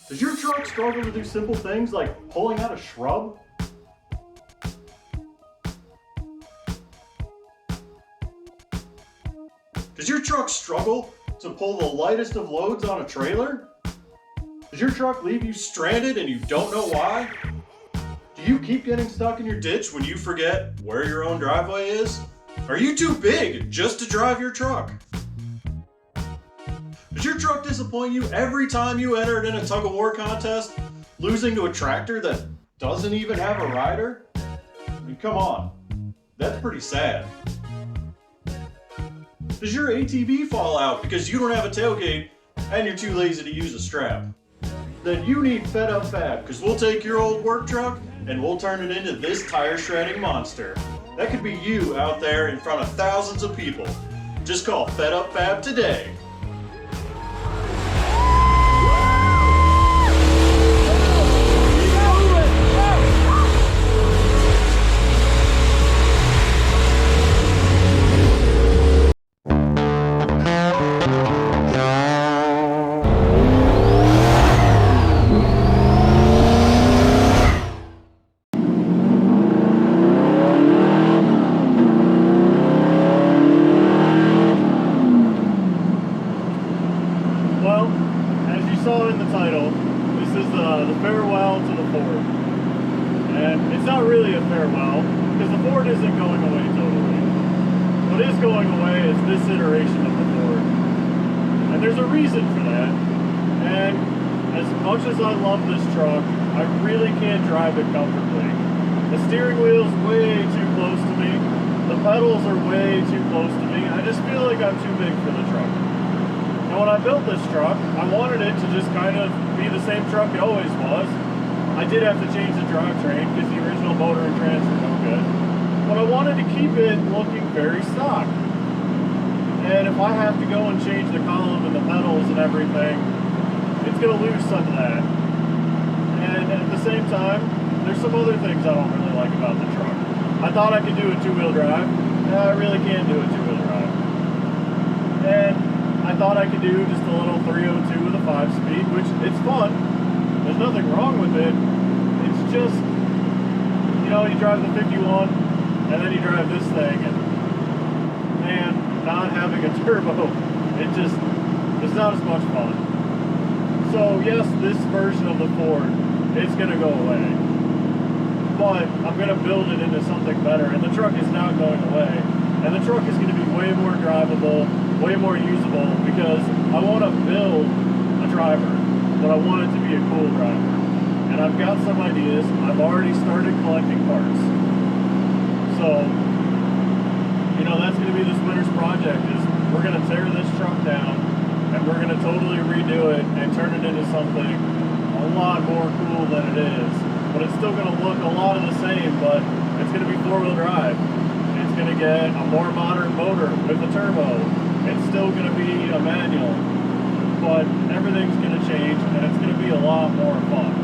Does your truck struggle to do simple things like pulling out a shrub? Does your truck struggle to pull the lightest of loads on a trailer? Does your truck leave you stranded and you don't know why? Do you keep getting stuck in your ditch when you forget where your own driveway is? Are you too big just to drive your truck? Does your truck disappoint you every time you enter it in a tug-of-war contest, losing to a tractor that doesn't even have a rider? I mean, come on. That's pretty sad. Does your ATV fall out because you don't have a tailgate and you're too lazy to use a strap? Then you need Fed Up Fab, because we'll take your old work truck and we'll turn it into this tire shredding monster. That could be you out there in front of thousands of people. Just call Fed Up Fab today. Well, as you saw in the title, this is the farewell to the Ford. And it's not really a farewell, because the Ford isn't going away totally. What is going away is this iteration of the Ford. And there's a reason for that. And as much as I love this truck, I really can't drive it comfortably. The steering wheel's way too close to me. The pedals are way too close to me. I just feel like I'm too big for the truck. And when I built this truck, I wanted it to just kind of be the same truck it always was. I did have to change the drivetrain because the original motor and trans were no good. But I wanted to keep it looking very stock. And if I have to go and change the column and the pedals and everything, it's going to lose some of that. And at the same time, there's some other things I don't really like about the truck. I thought I could do a two-wheel drive. I really can't do a two-wheel drive. And I thought I could do just a little 302 with a 5-speed, which it's fun. There's nothing wrong with it. It's just, you know, you drive the 51 and then you drive this thing, and man, not having a turbo, it's not as much fun. So yes, this version of the Ford, it's gonna go away, but I'm gonna build it into something better, and the truck is not going away. And the truck is going to be way more drivable, way more usable, because I want to build a driver, but I want it to be a cool driver. And I've got some ideas. I've already started collecting parts. So, you know, that's going to be this winter's project, is we're going to tear this truck down, and we're going to totally redo it and turn it into something a lot more cool than it is. But it's still going to look a lot of the same, but it's going to be four-wheel drive. It's going to get a more modern motor with a turbo. It's still going to be a manual, but everything's going to change, and it's going to be a lot more fun.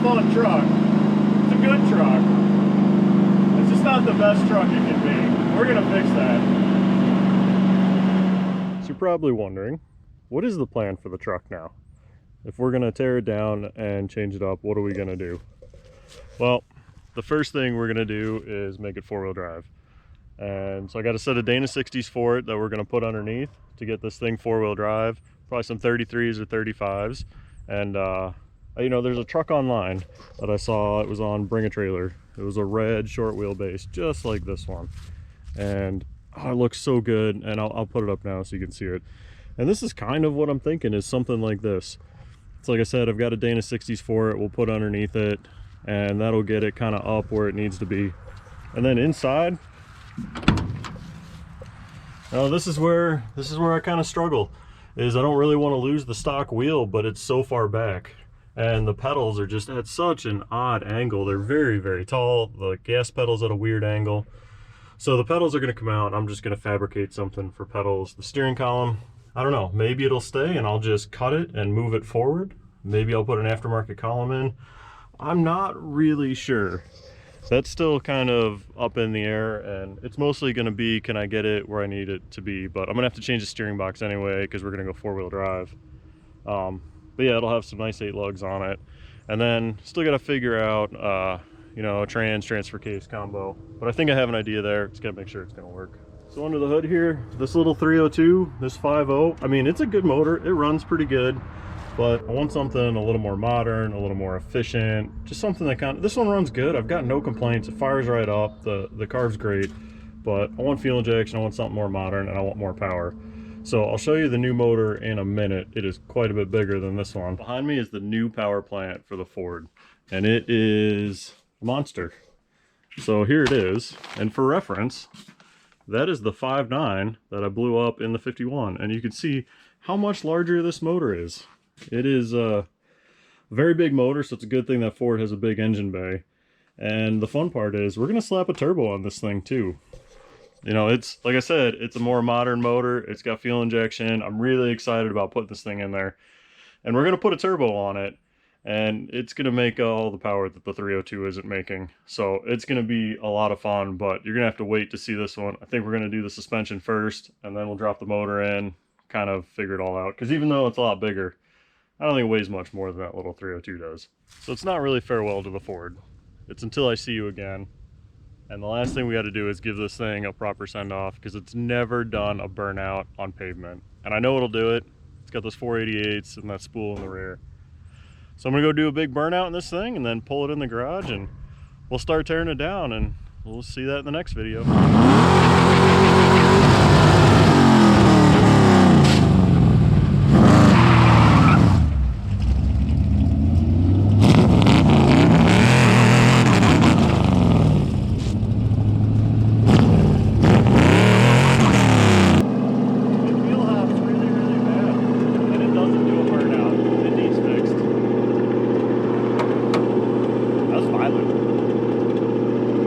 Fun truck. It's a good truck. It's just not the best truck it can be. We're gonna fix that. So you're probably wondering, what is the plan for the truck now? If we're gonna tear it down and change it up, what are we gonna do? Well, the first thing we're gonna do is make it four-wheel drive. And so I got a set of Dana 60s for it that we're gonna put underneath to get this thing four-wheel drive. probably some 33s or 35s. And you know, there's a truck online that I saw. It was on Bring a Trailer. It was a red short wheelbase, just like this one. And oh, it looks so good. And I'll put it up now so you can see it. And this is kind of what I'm thinking, is something like this. It's like I said, I've got a Dana 60s for it. We'll put underneath it, and that'll get it kind of up where it needs to be. And then inside, now this is where I kind of struggle, is I don't really want to lose the stock wheel, but it's so far back. And the pedals are just at such an odd angle. They're very, very tall. The gas pedal's at a weird angle. So the pedals are going to come out. I'm just going to fabricate something for pedals. The steering column, I don't know. Maybe it'll stay and I'll just cut it and move it forward. Maybe I'll put an aftermarket column in. I'm not really sure. That's still kind of up in the air, and it's mostly going to be, can I get it where I need it to be? But I'm going to have to change the steering box anyway because we're going to go four-wheel drive. But yeah, it'll have some nice 8 lugs on it. And then still got to figure out, you know, a transfer case combo. But I think I have an idea there. Just got to make sure it's going to work. So under the hood here, this little 302, this 5.0, I mean, it's a good motor. It runs pretty good. But I want something a little more modern, a little more efficient, just something that kind of, this one runs good. I've got no complaints. It fires right up. The car's great, but I want fuel injection. I want something more modern, and I want more power. So I'll show you the new motor in a minute. It is quite a bit bigger than this one. Behind me is the new power plant for the Ford, and it is a monster. So here it is. And for reference, that is the 5.9 that I blew up in the 51. And you can see how much larger this motor is. It is a very big motor, so it's a good thing that Ford has a big engine bay. And the fun part is we're going to slap a turbo on this thing too. You know, it's, like I said, it's a more modern motor. It's got fuel injection. I'm really excited about putting this thing in there. And we're going to put a turbo on it, and it's going to make all the power that the 302 isn't making. So it's going to be a lot of fun, but you're going to have to wait to see this one. I think we're going to do the suspension first, and then we'll drop the motor in, kind of figure it all out. Because even though it's a lot bigger, I don't think it weighs much more than that little 302 does. So it's not really farewell to the Ford. It's until I see you again. And the last thing we got to do is give this thing a proper send-off, because it's never done a burnout on pavement. And I know it'll do it. It's got those 488s and that spool in the rear. So I'm going to go do a big burnout in this thing and then pull it in the garage, and we'll start tearing it down, and we'll see that in the next video.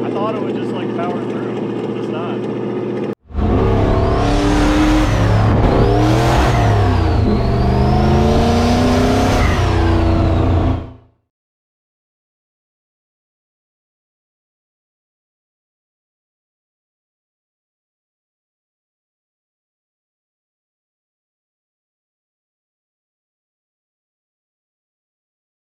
I thought it would just like power through.